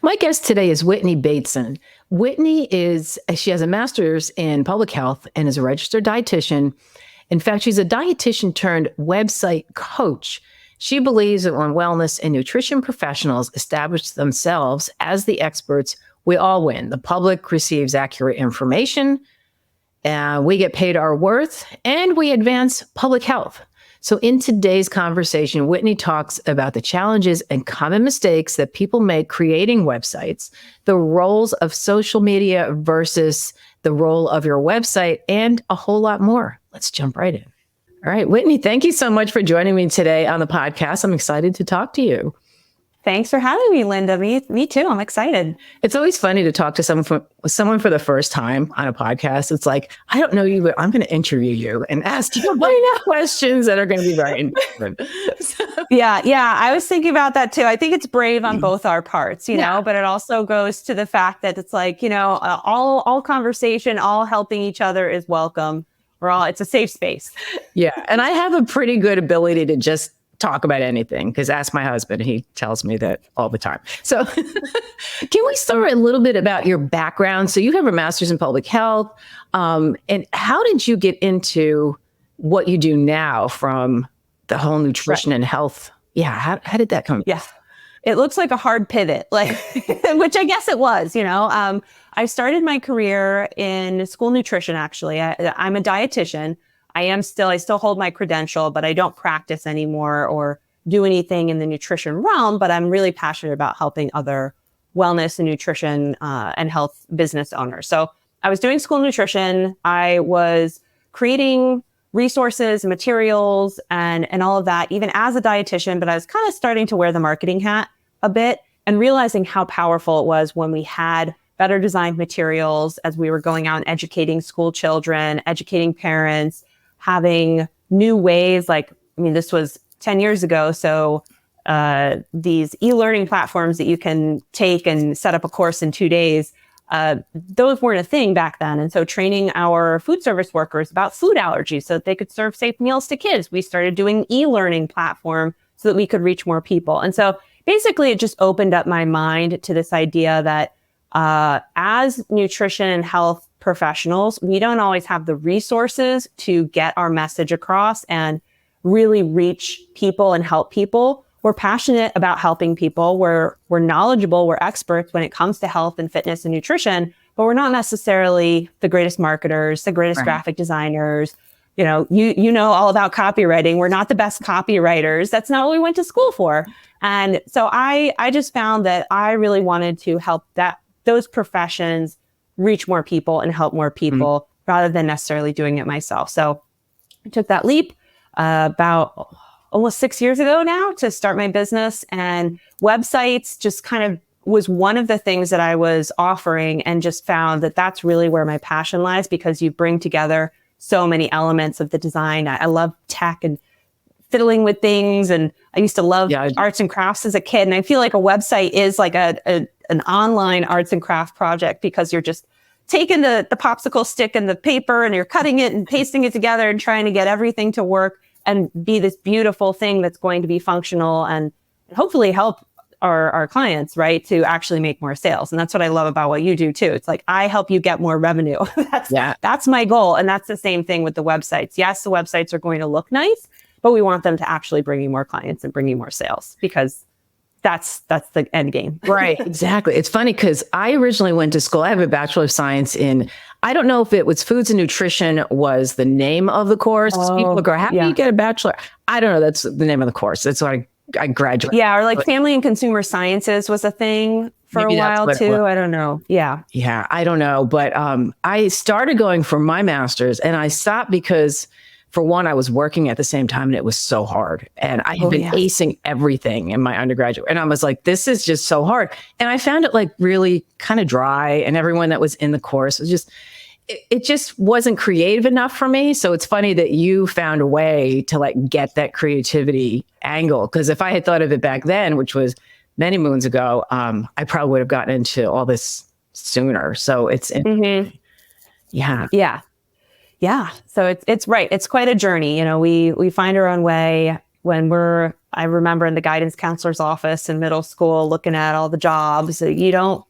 My guest today is Whitney Bateson. She has a master's in public health and is a registered dietitian. In fact, she's a dietitian turned website coach. She believes that when wellness and nutrition professionals establish themselves as the experts, we all win. The public receives accurate information, we get paid our worth, and we advance public health. So in today's conversation, Whitney talks about the challenges and common mistakes that people make creating websites, the roles of social media versus the role of your website, and a whole lot more. Let's jump right in. All right, Whitney, thank you so much for joining me today on the podcast. I'm excited to talk to you. Thanks for having me, Linda. Me too. I'm excited. It's always funny to talk to someone for the first time on a podcast. It's like, I don't know you, but I'm going to interview you and ask you questions that are going to be very important. Yeah. I was thinking about that too. I think it's brave on both our parts, you know, but it also goes to the fact that it's like, all conversation, all helping each other is welcome. It's a safe space. Yeah. And I have a pretty good ability to just talk about anything, because ask my husband, he tells me that all the time. So can we start a little bit about your background? So you have a master's in public health. And how did you get into what you do now from the whole nutrition and health? Yeah. How did that come? Yeah. It looks like a hard pivot, which I guess it was, I started my career in school nutrition, actually. I'm a dietitian. I still hold my credential, but I don't practice anymore or do anything in the nutrition realm, but I'm really passionate about helping other wellness and nutrition and health business owners. So I was doing school nutrition. I was creating resources, materials, and all of that, even as a dietitian, but I was kind of starting to wear the marketing hat a bit and realizing how powerful it was when we had better designed materials as we were going out and educating school children, educating parents, having new ways, this was 10 years ago. So these e-learning platforms that you can take and set up a course in 2 days, those weren't a thing back then. And so training our food service workers about food allergies so that they could serve safe meals to kids, we started doing an e-learning platform so that we could reach more people. And so basically it just opened up my mind to this idea that as nutrition and health professionals, we don't always have the resources to get our message across and really reach people and help people. We're passionate about helping people. We're knowledgeable. We're experts when it comes to health and fitness and nutrition, but we're not necessarily the greatest marketers, the greatest graphic designers. You know all about copywriting. We're not the best copywriters. That's not what we went to school for. And so I just found that I really wanted to help those professions reach more people and help more people rather than necessarily doing it myself. So I took that leap about almost 6 years ago now to start my business, and websites just kind of was one of the things that I was offering, and just found that that's really where my passion lies, because you bring together so many elements of the design. I love tech and fiddling with things. And I used to love arts and crafts as a kid. And I feel like a website is like an online arts and craft project, because you're just taking the popsicle stick and the paper and you're cutting it and pasting it together and trying to get everything to work and be this beautiful thing that's going to be functional and hopefully help our clients, right, to actually make more sales. And that's what I love about what you do too. It's like, I help you get more revenue. That's my goal. And that's the same thing with the websites. Yes, the websites are going to look nice, but we want them to actually bring you more clients and bring you more sales, because that's the end game. Right. Exactly. It's funny because I originally went to school. I have a Bachelor of Science in, I don't know if it was foods and nutrition was the name of the course. People go, how do you get a bachelor? I don't know. That's the name of the course. That's why I graduated. Yeah. Or like family and consumer sciences was a thing for a while too. I don't know. Yeah. Yeah. I don't know. But I started going for my master's, and I stopped because, for one, I was working at the same time and it was so hard. And I had been acing everything in my undergraduate. And I was like, this is just so hard. And I found it like really kind of dry. And everyone that was in the course was just, it just wasn't creative enough for me. So it's funny that you found a way to like get that creativity angle. Because if I had thought of it back then, which was many moons ago, I probably would have gotten into all this sooner. So it's, Yeah. So it's right. It's quite a journey. You know, we find our own way when we're I remember in the guidance counselor's office in middle school, looking at all the jobs. You don't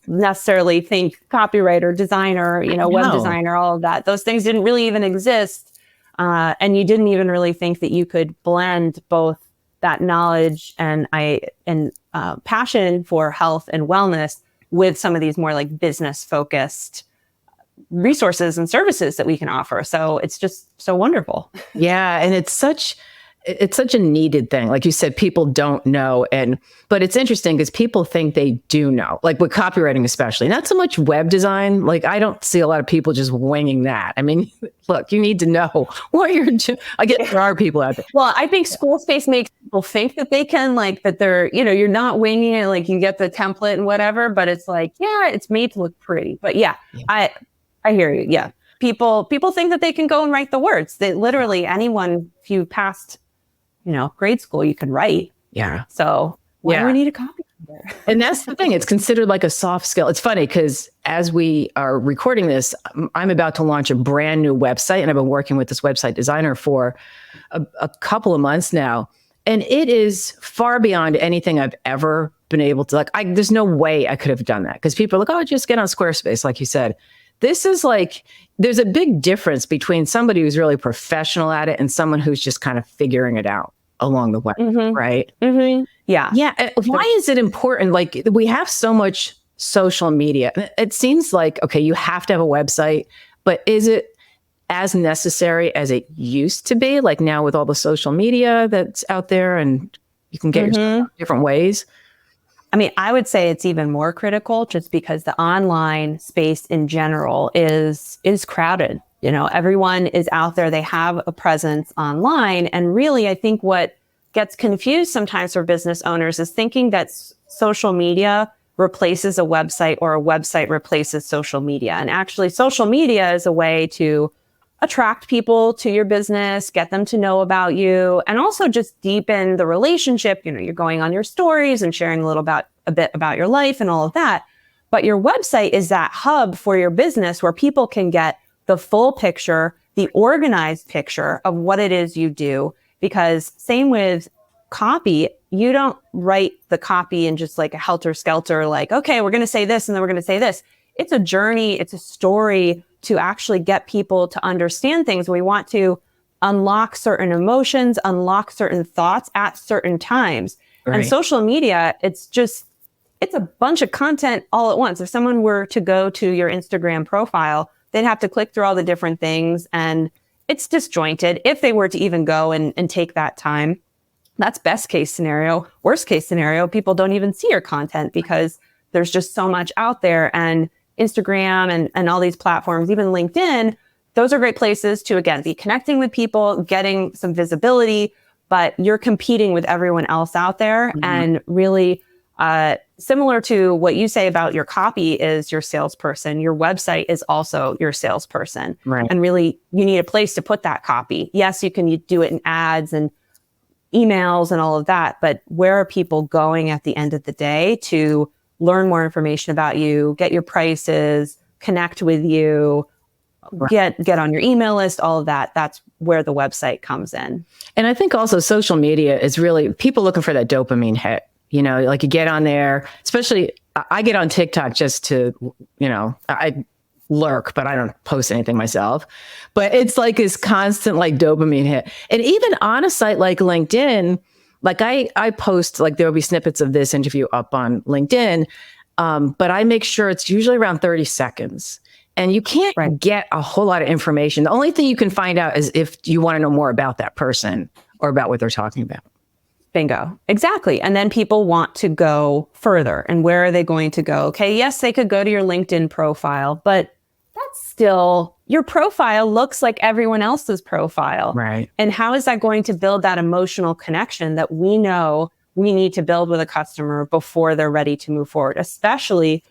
necessarily think copywriter, designer, web designer, all of that. Those things didn't really even exist. And you didn't even really think that you could blend both that knowledge and passion for health and wellness with some of these more like business focused resources and services that we can offer. So it's just so wonderful. Yeah. And it's such a needed thing. Like you said, people don't know. But it's interesting because people think they do know, like with copywriting, especially not so much web design. Like I don't see a lot of people just winging that. I mean, look, you need to know what you're doing. I get there are people out there. Well, I think school space makes people think that they can, like, that they're, you're not winging it. Like you get the template and whatever, but it's like, yeah, it's made to look pretty. But yeah. I hear you. Yeah. People think that they can go and write the words. That literally anyone, if you passed, grade school, you can write. Yeah. So why do we need a copywriter? And that's the thing. It's considered like a soft skill. It's funny because as we are recording this, I'm about to launch a brand new website, and I've been working with this website designer for a couple of months now. And it is far beyond anything I've ever been able to, there's no way I could have done that, because people are like, oh, just get on Squarespace, like you said. This is like, there's a big difference between somebody who's really professional at it and someone who's just kind of figuring it out along the way, right? Mm-hmm. Yeah. Yeah. Why is it important? Like we have so much social media. It seems like, okay, you have to have a website, but is it as necessary as it used to be? Like now with all the social media that's out there and you can get yourself out different ways. I mean, I would say it's even more critical just because the online space in general is crowded. Everyone is out there. They have a presence online. And really, I think what gets confused sometimes for business owners is thinking that social media replaces a website or a website replaces social media. And actually, social media is a way to attract people to your business, get them to know about you, and also just deepen the relationship. You're going on your stories and sharing a bit about your life and all of that. But your website is that hub for your business where people can get the full picture, the organized picture of what it is you do. Because same with copy, you don't write the copy in just like a helter-skelter, like, okay, we're going to say this and then we're going to say this. It's a journey. It's a story to actually get people to understand things. We want to unlock certain emotions, unlock certain thoughts at certain times. Right. And social media, it's a bunch of content all at once. If someone were to go to your Instagram profile, they'd have to click through all the different things, and it's disjointed if they were to even go and take that time. That's best case scenario. Worst case scenario, people don't even see your content because there's just so much out there. And Instagram and all these platforms, even LinkedIn, those are great places to, again, be connecting with people, getting some visibility, but you're competing with everyone else out there. And really similar to what you say about your copy is your salesperson, your website is also your salesperson. Right. And really, you need a place to put that copy. Yes, you can do it in ads and emails and all of that, but where are people going at the end of the day to learn more information about you, get your prices, connect with you, get on your email list, all of that. That's where the website comes in. And I think also social media is really people looking for that dopamine hit. Like you get on there, especially I get on TikTok just to, I lurk, but I don't post anything myself. But it's like this constant like dopamine hit. And even on a site like LinkedIn, like I post, like there'll be snippets of this interview up on LinkedIn, but I make sure it's usually around 30 seconds. And you can't get a whole lot of information. The only thing you can find out is if you want to know more about that person or about what they're talking about. Bingo. Exactly. And then people want to go further. And where are they going to go? Okay, yes, they could go to your LinkedIn profile, but that's still, your profile looks like everyone else's profile. Right. And how is that going to build that emotional connection that we know we need to build with a customer before they're ready to move forward? Especially,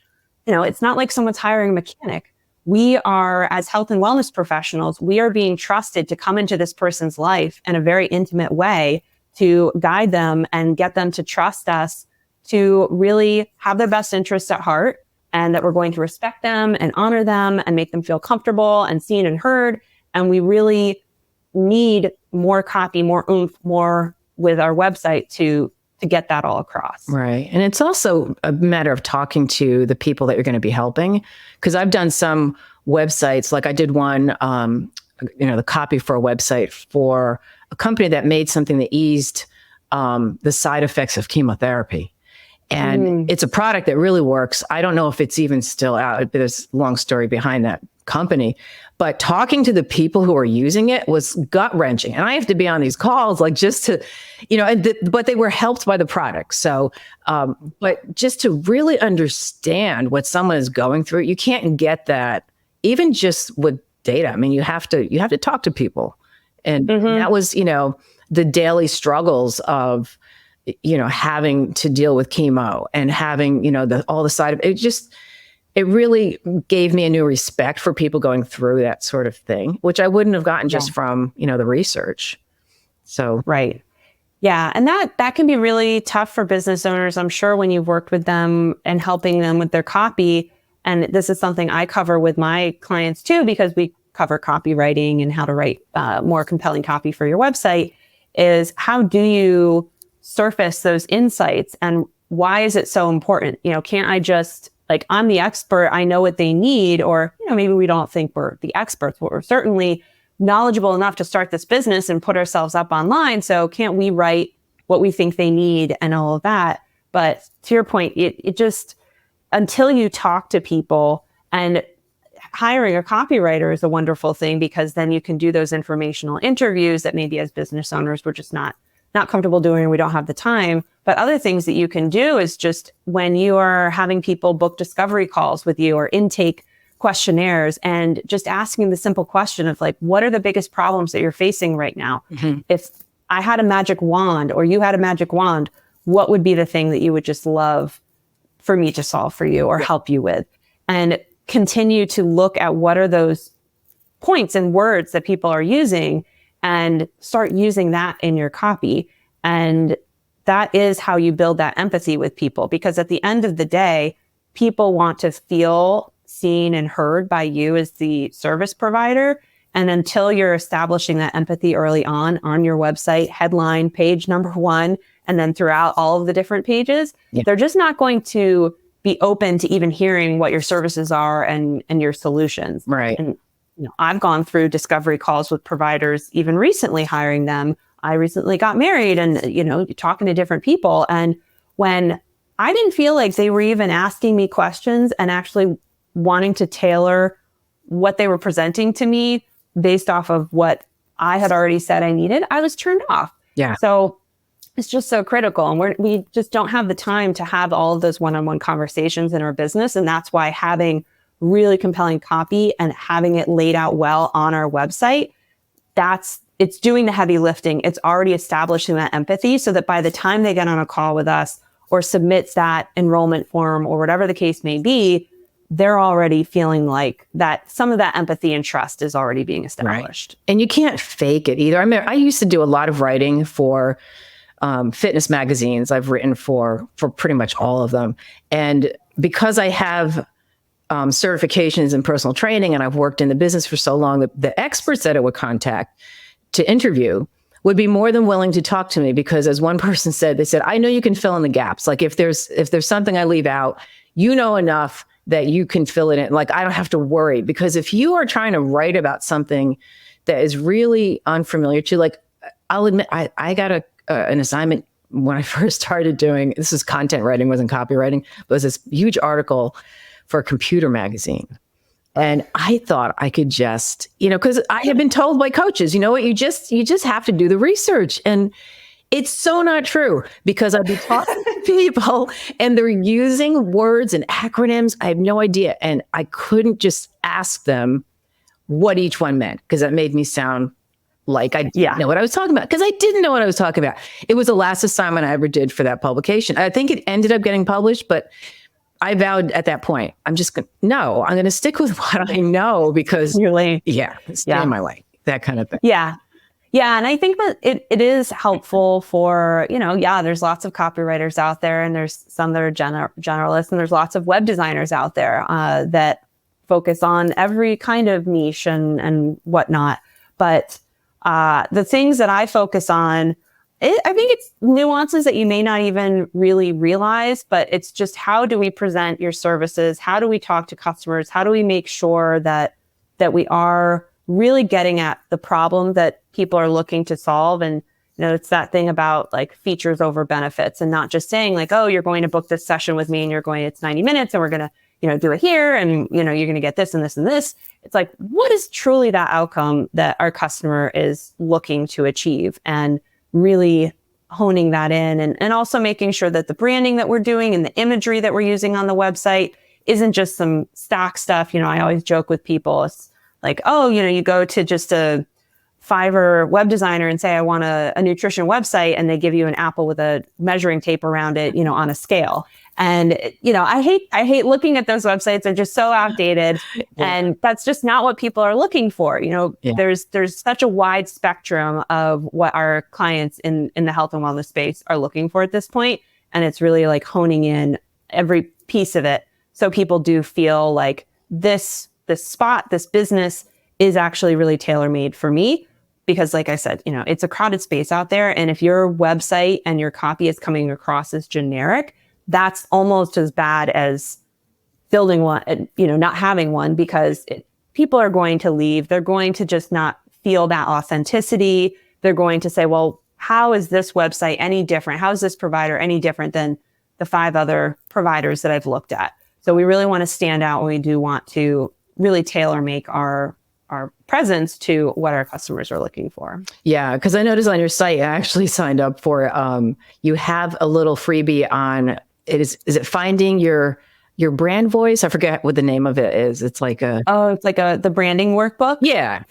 it's not like someone's hiring a mechanic. We are, as health and wellness professionals, we are being trusted to come into this person's life in a very intimate way to guide them and get them to trust us, to really have their best interests at heart, and that we're going to respect them and honor them and make them feel comfortable and seen and heard. And we really need more copy, more oomph, more with our website to get that all across. Right. And it's also a matter of talking to the people that you're going to be helping. Because I've done some websites, like I did one, the copy for a website for a company that made something that eased the side effects of chemotherapy. And it's a product that really works. I don't know if it's even still out. There's a long story behind that company. But talking to the people who are using it was gut wrenching. And I have to be on these calls, like just to, but they were helped by the product. So, but just to really understand what someone is going through, you can't get that even just with data. I mean, you have to talk to people. And that was, the daily struggles of, having to deal with chemo and having, all the side of it. It really gave me a new respect for people going through that sort of thing, which I wouldn't have gotten just from, the research. So, right. Yeah. And that can be really tough for business owners. I'm sure when you've worked with them and helping them with their copy, and this is something I cover with my clients too, because we cover copywriting and how to write more compelling copy for your website, is how do you surface those insights and why is it so important? Can't I just, like, I'm the expert, I know what they need, or, maybe we don't think we're the experts, but we're certainly knowledgeable enough to start this business and put ourselves up online. So can't we write what we think they need and all of that? But to your point, it just, until you talk to people, and hiring a copywriter is a wonderful thing, because then you can do those informational interviews that maybe as business owners we're just not comfortable doing, or we don't have the time. But other things that you can do is just when you are having people book discovery calls with you or intake questionnaires, and just asking the simple question of, like, what are the biggest problems that you're facing right now? If I had a magic wand or you had a magic wand, what would be the thing that you would just love for me to solve for you or help you with? And continue to look at what are those points and words that people are using, and start using that in your copy. And that is how you build that empathy with people, because at the end of the day, people want to feel seen and heard by you as the service provider. And until you're establishing that empathy early on your website, headline, page number 1, and then throughout all of the different pages, they're just not going to be open to even hearing what your services are and your solutions. Right. And I've gone through discovery calls with providers, even recently hiring them. I recently got married, and, talking to different people. And when I didn't feel like they were even asking me questions and actually wanting to tailor what they were presenting to me based off of what I had already said I needed, I was turned off. Yeah. So it's just so critical. And we just don't have the time to have all of those one-on-one conversations in our business. And that's why having really compelling copy and having it laid out well on our website, it's doing the heavy lifting. It's already establishing that empathy, so that by the time they get on a call with us or submits that enrollment form or whatever the case may be, they're already feeling like that some of that empathy and trust is already being established. Right. And you can't fake it either. I mean, I used to do a lot of writing for fitness magazines. I've written for pretty much all of them. And because I have certifications in personal training, and I've worked in the business for so long, the experts that I would contact to interview would be more than willing to talk to me, because, as one person said, they said, I know you can fill in the gaps. Like, if there's something I leave out, enough that you can fill it in. Like, I don't have to worry, because if you are trying to write about something that is really unfamiliar to you, like, I'll admit, I got an assignment when I first started doing, this is content writing, wasn't copywriting, but it was this huge article for a computer magazine. And I thought I could just, because I had been told by coaches, you just have to do the research. And it's so not true, because I'd be talking to people and they're using words and acronyms. I have no idea. And I couldn't just ask them what each one meant, because that made me sound like I didn't know what I was talking about, because I didn't know what I was talking about. It was the last assignment I ever did for that publication. I think it ended up getting published, but I vowed at that point, I'm going to stick with what I know, because stay in my way, that kind of thing. Yeah. Yeah. And I think that it is helpful for, there's lots of copywriters out there, and there's some that are generalists, and there's lots of web designers out there that focus on every kind of niche and whatnot. But the things that I focus on I think it's nuances that you may not even really realize, but it's just how do we present your services? How do we talk to customers? How do we make sure that we are really getting at the problem that people are looking to solve? And it's that thing about like features over benefits, and not just saying like, oh, you're going to book this session with me and it's 90 minutes and we're going to, do it here and, you're going to get this and this and this. It's like, what is truly that outcome that our customer is looking to achieve? And really honing that in, and also making sure that the branding that we're doing and the imagery that we're using on the website isn't just some stock stuff. I always joke with people. It's like, oh, you go to just a Fiverr web designer and say, I want a nutrition website, and they give you an apple with a measuring tape around it, on a scale. And, I hate looking at those websites. They're just so outdated. Yeah. And that's just not what people are looking for. Yeah. There's such a wide spectrum of what our clients in the health and wellness space are looking for at this point. And it's really like honing in every piece of it, so people do feel like this spot, this business is actually really tailor-made for me. Because like I said, it's a crowded space out there. And if your website and your copy is coming across as generic, that's almost as bad as building one, not having one, because people are going to leave. They're going to just not feel that authenticity. They're going to say, well, how is this website any different? How is this provider any different than the 5 other providers that I've looked at? So we really want to stand out, when we do want to really tailor make our presence to what our customers are looking for. Yeah, because I noticed on your site, I actually signed up for, you have a little freebie on, is it finding your brand voice? I forget what the name of it is. It's like the branding workbook. Yeah.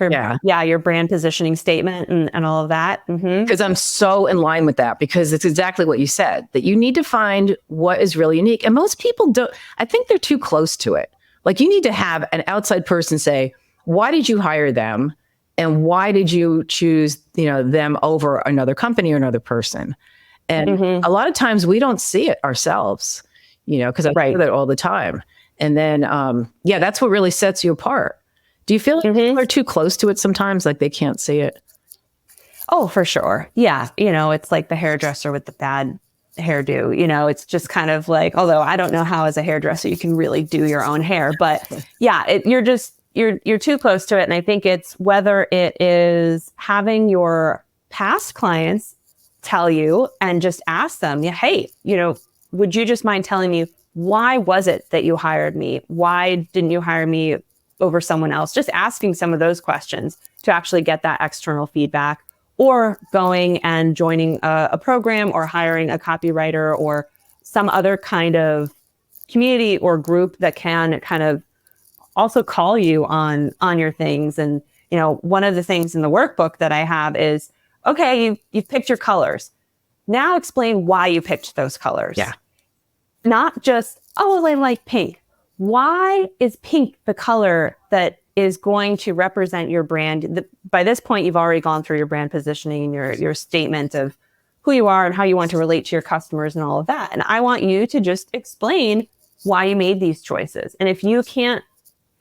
Your brand positioning statement and all of that. Because I'm so in line with that, because it's exactly what you said, that you need to find what is really unique. And most people don't, I think they're too close to it. Like, you need to have an outside person say, why did you hire them? And why did you choose, them over another company or another person? And a lot of times we don't see it ourselves, because I do that all the time. And then, that's what really sets you apart. Do you feel like people are too close to it sometimes, like they can't see it? Oh, for sure. Yeah. It's like the hairdresser with the bad hairdo. It's just kind of like, although I don't know how as a hairdresser you can really do your own hair, but yeah, you're too close to it. And I think it's whether it is having your past clients tell you and just ask them, hey, would you just mind telling me, why was it that you hired me? Why didn't you hire me over someone else? Just asking some of those questions to actually get that external feedback, or going and joining a program, or hiring a copywriter or some other kind of community or group that can kind of also call you on your things. And, one of the things in the workbook that I have is, okay, you've picked your colors. Now explain why you picked those colors. Yeah. Not just, oh, I like pink. Why is pink the color that is going to represent your brand? By this point, you've already gone through your brand positioning and your statement of who you are and how you want to relate to your customers and all of that. And I want you to just explain why you made these choices. And if you can't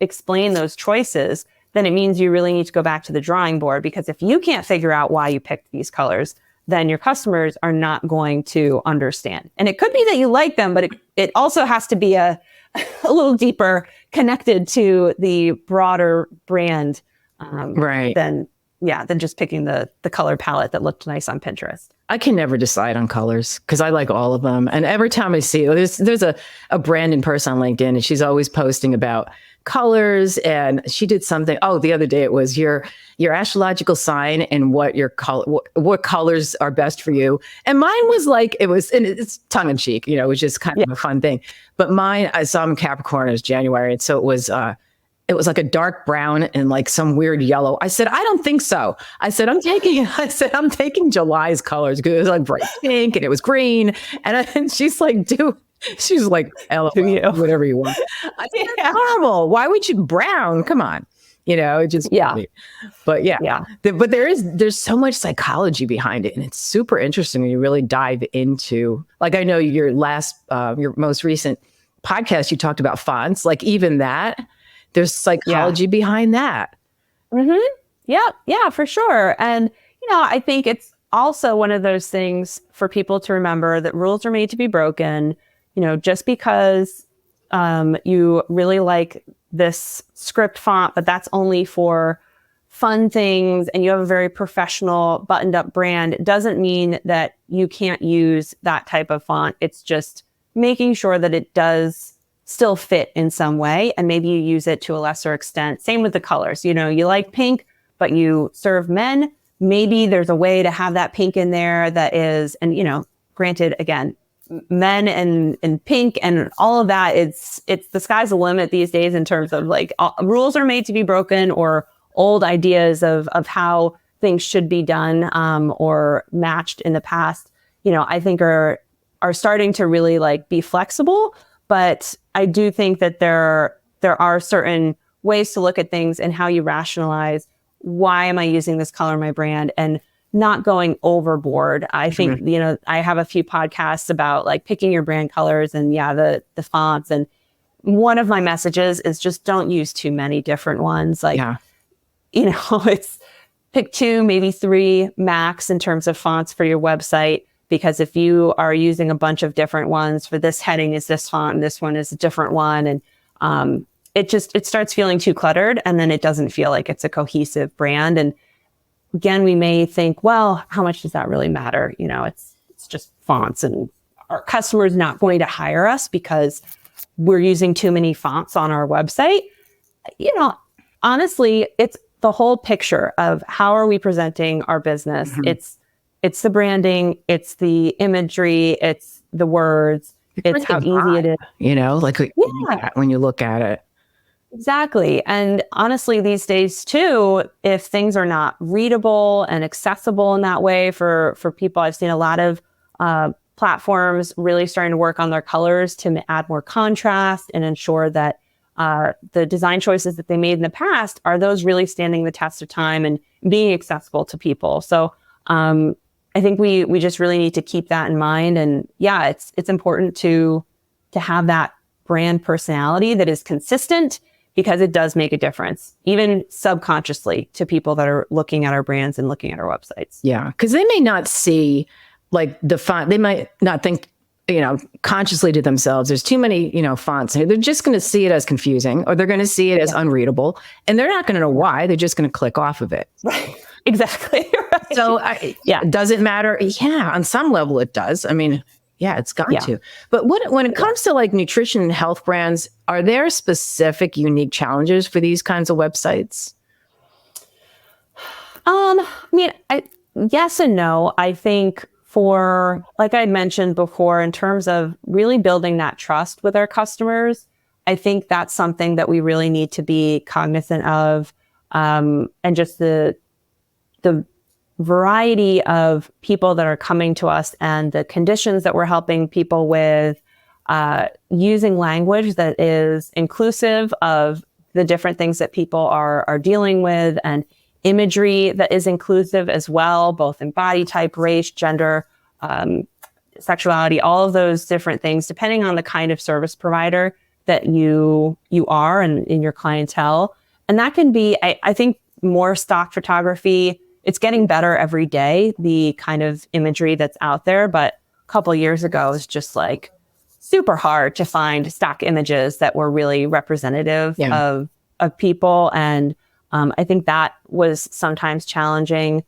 explain those choices, then it means you really need to go back to the drawing board, because if you can't figure out why you picked these colors, then your customers are not going to understand. And it could be that you like them, but it also has to be a little deeper connected to the broader brand than just picking the color palette that looked nice on Pinterest. I can never decide on colors, because I like all of them. And every time I see, there's a Brandon person on LinkedIn, and she's always posting about colors. And she did something. Oh, the other day it was your astrological sign and what what colors are best for you. And mine was like, and it's tongue in cheek, it was just kind of a fun thing. But mine, I saw I'm Capricorn, it was January. And so it was like a dark brown and like some weird yellow. I said, I don't think so. I said, I'm taking July's colors, because it was like bright pink and it was green. And she's like, she's like, LOL, whatever you want. I said, that's horrible. Why would you brown? Come on. It just, but but there's so much psychology behind it. And it's super interesting when you really dive into, like, I know your most recent podcast, you talked about fonts, like even that, there's psychology behind that. Yeah, for sure. And, I think it's also one of those things for people to remember that rules are made to be broken. Just because you really like this script font, but that's only for fun things, and you have a very professional, buttoned up brand, it doesn't mean that you can't use that type of font. It's just making sure that it does still fit in some way, and maybe you use it to a lesser extent. Same with the colors. You like pink, but you serve men. Maybe there's a way to have that pink in there that is, and granted, again, men and pink and all of that, it's the sky's the limit these days in terms of like rules are made to be broken, or old ideas of how things should be done or matched in the past, I think are starting to really like be flexible. But I do think that there are certain ways to look at things and how you rationalize, why am I using this color in my brand, and not going overboard. I think, I have a few podcasts about like picking your brand colors and the fonts. And one of my messages is just don't use too many different ones. Like, it's pick 2, maybe 3 max in terms of fonts for your website. Because if you are using a bunch of different ones, for this heading is this font and this one is a different one, and it starts feeling too cluttered, and then it doesn't feel like it's a cohesive brand. And again, we may think, well, how much does that really matter? It's just fonts, and our customer's not going to hire us because we're using too many fonts on our website. Honestly, it's the whole picture of how are we presenting our business. It's the branding, it's the imagery, it's the words, it's how easy it is. Like when you look at it. Exactly. And honestly, these days too, if things are not readable and accessible in that way for people, I've seen a lot of platforms really starting to work on their colors to add more contrast and ensure that the design choices that they made in the past are those really standing the test of time and being accessible to people. So I think we just really need to keep that in mind. And it's important to have that brand personality that is consistent, because it does make a difference, even subconsciously, to people that are looking at our brands and looking at our websites. Yeah, because they may not see like the font. They might not think, consciously to themselves, there's too many, fonts here. They're just going to see it as confusing, or they're going to see it as unreadable, and they're not going to know why. They're just going to click off of it. Right. Exactly. Right. So does it matter? Yeah, on some level it does. I mean, it's got to. But when it comes to like nutrition and health brands, are there specific unique challenges for these kinds of websites? Yes and no. I think for, like I mentioned before, in terms of really building that trust with our customers, I think that's something that we really need to be cognizant of. And just the variety of people that are coming to us and the conditions that we're helping people with, using language that is inclusive of the different things that people are dealing with, and imagery that is inclusive as well, both in body type, race, gender, sexuality, all of those different things, depending on the kind of service provider that you are and in your clientele. And that can be, I think, more stock photography. It's getting better every day, the kind of imagery that's out there. But a couple of years ago, it was just like super hard to find stock images that were really representative of people. And I think that was sometimes challenging.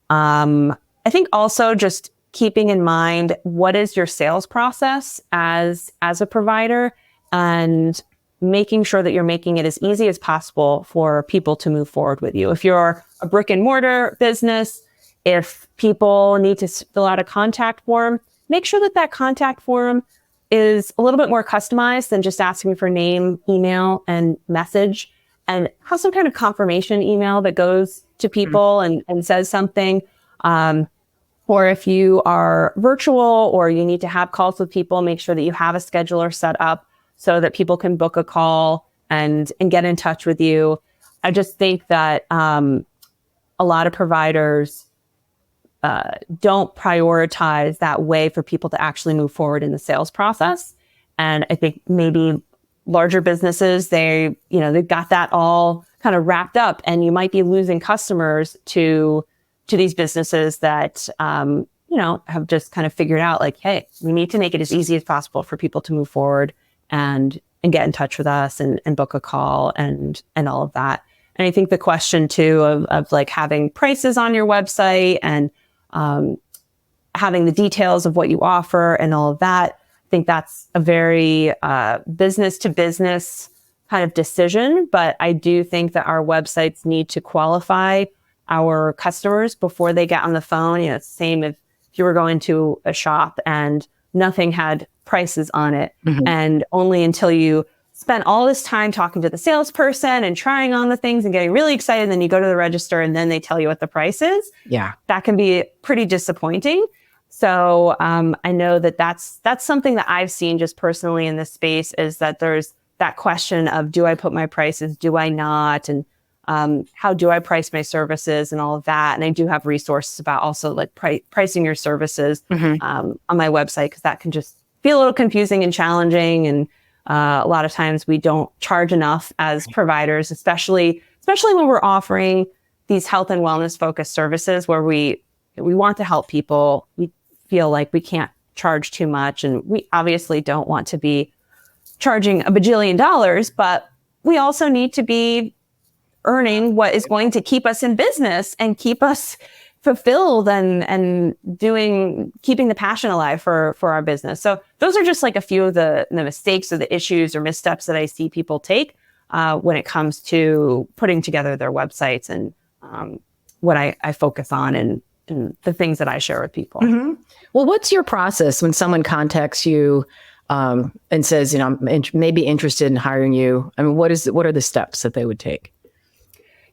I think also just keeping in mind, what is your sales process as a provider, and making sure that you're making it as easy as possible for people to move forward with you. If you're a brick and mortar business, if people need to fill out a contact form, make sure that contact form is a little bit more customized than just asking for name, email, and message, and have some kind of confirmation email that goes to people and says something. Or if you are virtual or you need to have calls with people, make sure that you have a scheduler set up so that people can book a call and get in touch with you. I just think that a lot of providers don't prioritize that way for people to actually move forward in the sales process. And I think maybe larger businesses, they've got that all kind of wrapped up, and you might be losing customers to to these businesses that, have just kind of figured out like, hey, we need to make it as easy as possible for people to move forward and get in touch with us and book a call and all of that. And I think the question too of like having prices on your website and having the details of what you offer and all of that, I think that's a very business to business kind of decision. But I do think that our websites need to qualify our customers before they get on the phone. It's the same if you were going to a shop and nothing had prices on it. Mm-hmm. And only until you spent all this time talking to the salesperson and trying on the things and getting really excited, and then you go to the register and then they tell you what the price is. Yeah. That can be pretty disappointing. So I know that's something that I've seen just personally in this space, is that there's that question of, do I put my prices? Do I not? And how do I price my services and all of that? And I do have resources about also like pricing your services on my website, because that can just feel a little confusing and challenging. And a lot of times we don't charge enough as providers, especially when we're offering these health and wellness focused services where we want to help people. We feel like we can't charge too much, and we obviously don't want to be charging a bajillion dollars, but we also need to be earning what is going to keep us in business and keep us fulfilled and keeping the passion alive for our business. So those are just like a few of the mistakes or the issues or missteps that I see people take when it comes to putting together their websites, and what I focus on and the things that I share with people. Mm-hmm. Well, what's your process when someone contacts you and says, I'm maybe interested in hiring you? I mean, what are the steps that they would take?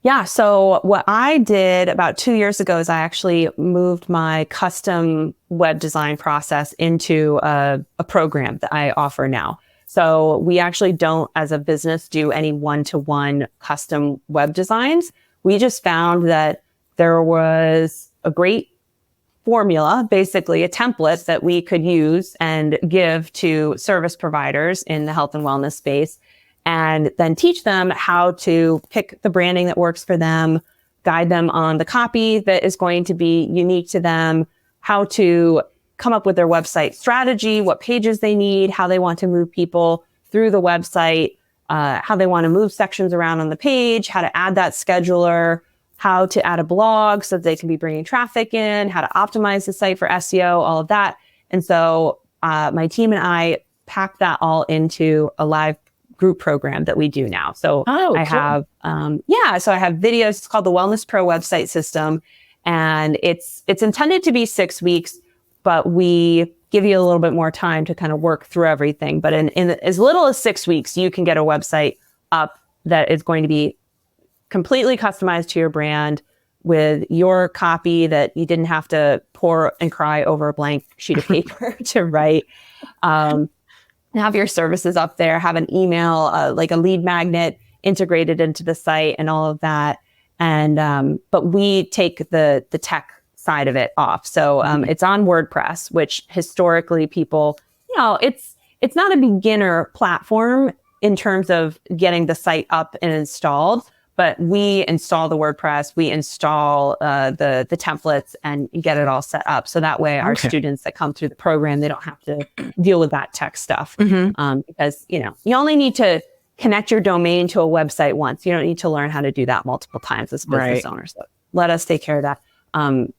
Yeah. So what I did about 2 years ago is I actually moved my custom web design process into a program that I offer now. So we actually don't, as a business, do any one-to-one custom web designs. We just found that there was a great formula, basically a template that we could use and give to service providers in the health and wellness space, and then teach them how to pick the branding that works for them, guide them on the copy that is going to be unique to them, how to come up with their website strategy, what pages they need, how they want to move people through the website, how they want to move sections around on the page, how to add that scheduler, how to add a blog so that they can be bringing traffic in, how to optimize the site for SEO, all of that. And so my team and I packed that all into a live group program that we do now. So I have, so I have videos. It's called the Wellness Pro Website System, and it's intended to be 6 weeks, but we give you a little bit more time to kind of work through everything. But in as little as 6 weeks, you can get a website up that is going to be completely customized to your brand, with your copy that you didn't have to pour and cry over a blank sheet of paper to write. Have your services up there, have an email, like a lead magnet integrated into the site and all of that. And, but we take the tech side of it off. So, it's on WordPress, which historically people, it's not a beginner platform in terms of getting the site up and installed, but we install the WordPress, we install the templates and get it all set up. So that way our students that come through the program, they don't have to deal with that tech stuff. Because, you only need to connect your domain to a website once. You don't need to learn how to do that multiple times as a business owner. So let us take care of that. And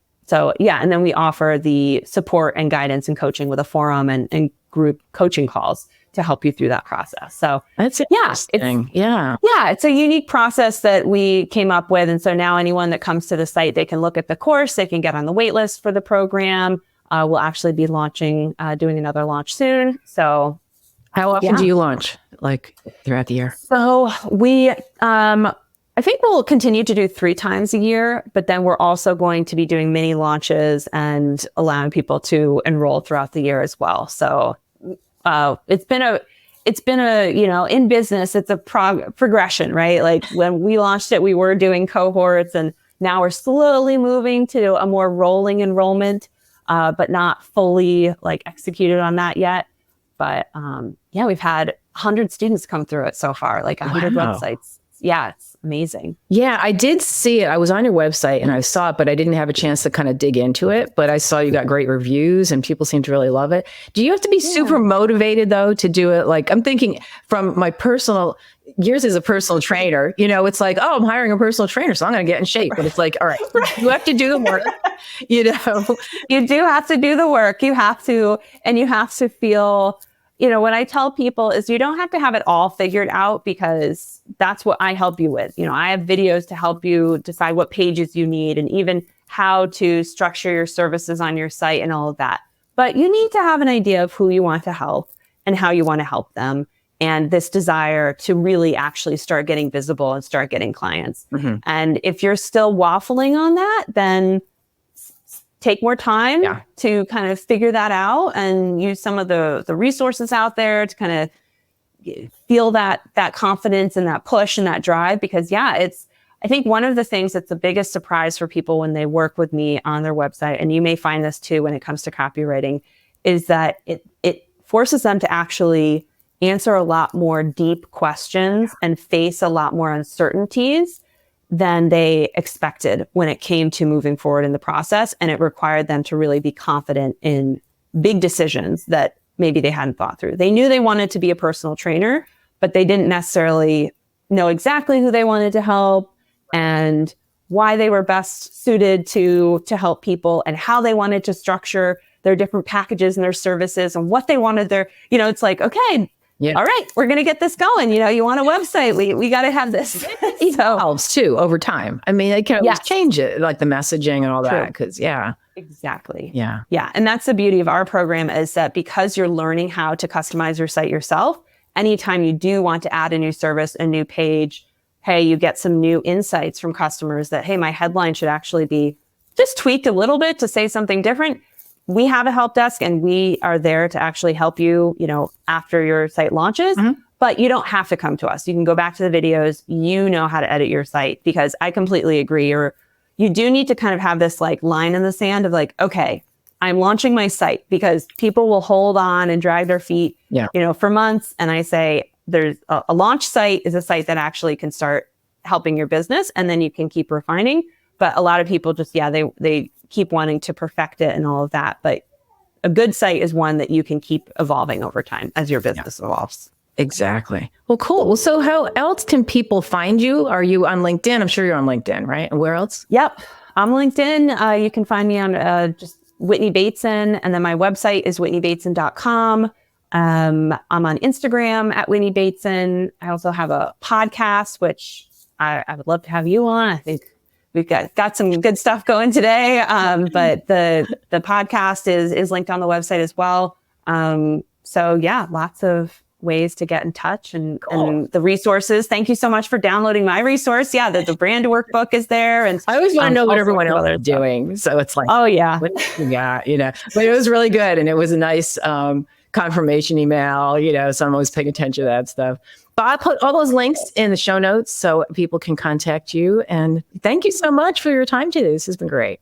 then we offer the support and guidance and coaching with a forum and group coaching calls to help you through that process. So that's interesting. It's a unique process that we came up with. And so now anyone that comes to the site, they can look at the course, they can get on the wait list for the program. We'll actually be doing another launch soon. So how often do you launch, like throughout the year? So we, I think we'll continue to do 3 times a year, but then we're also going to be doing mini launches and allowing people to enroll throughout the year as well. So it's been a, in business, it's a progression, right? Like when we launched it, we were doing cohorts, and now we're slowly moving to a more rolling enrollment, but not fully like executed on that yet. But we've had 100 students come through it so far, like 100 websites. it's amazing. Yeah, I did see it. I was on your website and I saw it, but I didn't have a chance to kind of dig into it. But I saw you got great reviews and people seem to really love it. Do you have to be super motivated though to do it? Like I'm thinking from my personal years as a personal trainer, it's like, oh, I'm hiring a personal trainer, so I'm going to get in shape. But it's like, all right, you have to do the work, You do have to do the work. You have to feel, what I tell people is you don't have to have it all figured out, because that's what I help you with. I have videos to help you decide what pages you need and even how to structure your services on your site and all of that. But you need to have an idea of who you want to help and how you want to help them, and this desire to really actually start getting visible and start getting clients. Mm-hmm. And if you're still waffling on that, then take more time to kind of figure that out and use some of the resources out there to kind of feel that confidence and that push and that drive. Because I think one of the things that's the biggest surprise for people when they work with me on their website, and you may find this too when it comes to copywriting, is that it forces them to actually answer a lot more deep questions and face a lot more uncertainties than they expected when it came to moving forward in the process. And it required them to really be confident in big decisions that maybe they hadn't thought through. They knew they wanted to be a personal trainer, but they didn't necessarily know exactly who they wanted to help and why they were best suited to help people and how they wanted to structure their different packages and their services and what they wanted it's like, okay, all right, we're going to get this going. You want a website. We got to have this. It evolves too over time. I mean, they can always change it, like the messaging and all that. Because exactly. Yeah. And that's the beauty of our program, is that because you're learning how to customize your site yourself, anytime you do want to add a new service, a new page, hey, you get some new insights from customers that, hey, my headline should actually be just tweaked a little bit to say something different. We have a help desk and we are there to actually help you, after your site launches, but you don't have to come to us. You can go back to the videos, how to edit your site, because I completely agree. You do need to kind of have this like line in the sand of like, okay, I'm launching my site, because people will hold on and drag their feet, for months. And I say, there's a launch site is a site that actually can start helping your business, and then you can keep refining. But a lot of people just, they keep wanting to perfect it and all of that. But a good site is one that you can keep evolving over time as your business evolves. Exactly. Well, cool. Well, so how else can people find you? Are you on LinkedIn? I'm sure you're on LinkedIn, right? And where else? Yep. I'm LinkedIn. You can find me on just Whitney Bateson. And then my website is whitneybateson.com. I'm on Instagram at Whitney Bateson. I also have a podcast, which I would love to have you on. I think we've got some good stuff going today. But the podcast is linked on the website as well. So lots of ways to get in touch and the resources. Thank you so much for downloading my resource. The brand workbook is there. And I always want to know what everyone else is doing. So it's like, oh yeah. But it was really good. And it was a nice, confirmation email, so I'm always paying attention to that stuff. But I'll put all those links in the show notes so people can contact you. And thank you so much for your time today. This has been great.